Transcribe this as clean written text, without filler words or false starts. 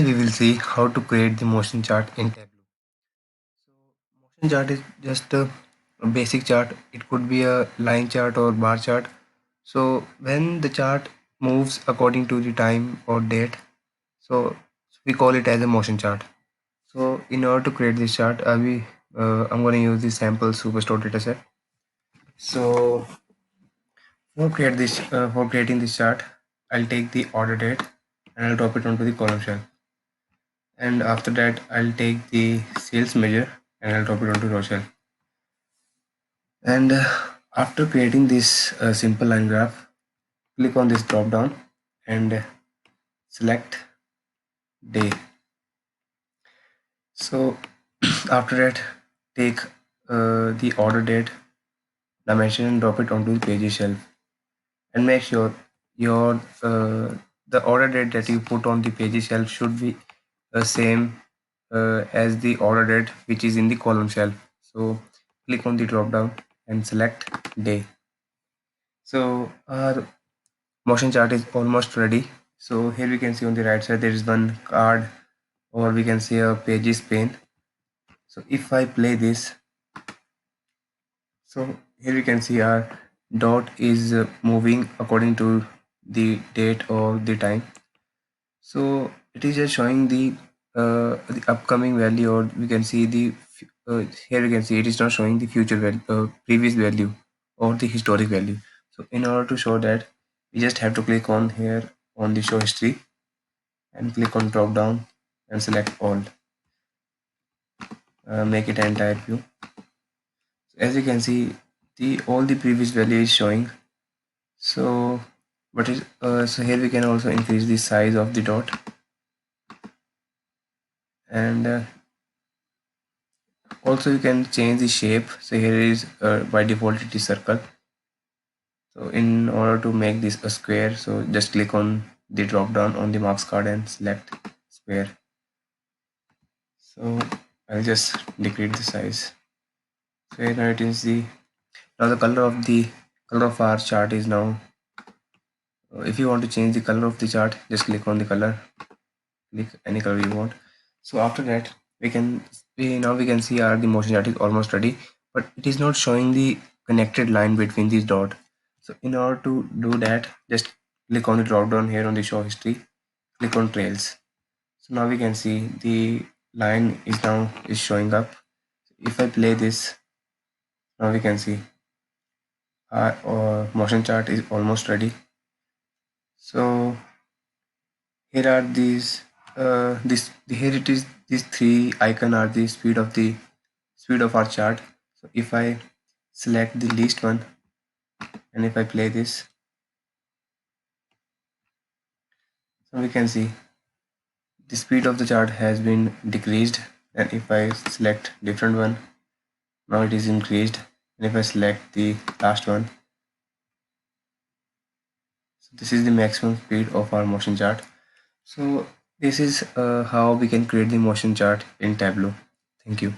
We will see how to create the motion chart in Tableau. So motion chart is just a basic chart. It could be a line chart or bar chart. So when the chart moves according to the time or date, so we call it as a motion chart. So in order to create this chart, I'm going to use the sample superstore dataset. So for creating this chart, I'll take the order date and I'll drop it onto the column shell. And after that, I'll take the sales measure and I'll drop it onto row shell. And after creating this simple line graph, click on this drop down and select day. So after that, take the order date dimension and drop it onto the pages shelf, and make sure your the order date that you put on the pages shelf should be the same as the order date which is in the column shelf. So click on the drop down and select day. So our motion chart is almost ready. So here we can see on the right side there is one card, or we can see a pages pane. So if I play this, so here we can see our dot is moving according to the date or the time. So it is just showing the upcoming value, or we can see the here we can see it is not showing the future value, previous value, or the historic value. So in order to show that, we just have to click on here on the show history and click on drop down and select all. Make it an entire view. So as you can see, the all the previous value is showing. So so here we can also increase the size of the dot, and also you can change the shape. So here is by default it is circle. So in order to make this a square, so just click on the drop down on the marks card and select square. So I'll just decrease the size. So here now it is the color of our chart is now. If you want to change the color of the chart, just click on the color, click any color you want. So after that, now we can see our the motion chart is almost ready, but it is not showing the connected line between these dots. So in order to do that, just click on the drop down here on the show history, click on trails. So now we can see the line is showing up. If I play this, now we can see our motion chart is almost ready. So here are this here it is, these three icon are the speed of our chart. So if I select the least one and if I play this, so we can see the speed of the chart has been decreased, and if I select different one, now it is increased, and if I select the last one, so this is the maximum speed of our motion chart. So this is how we can create the motion chart in Tableau. Thank you.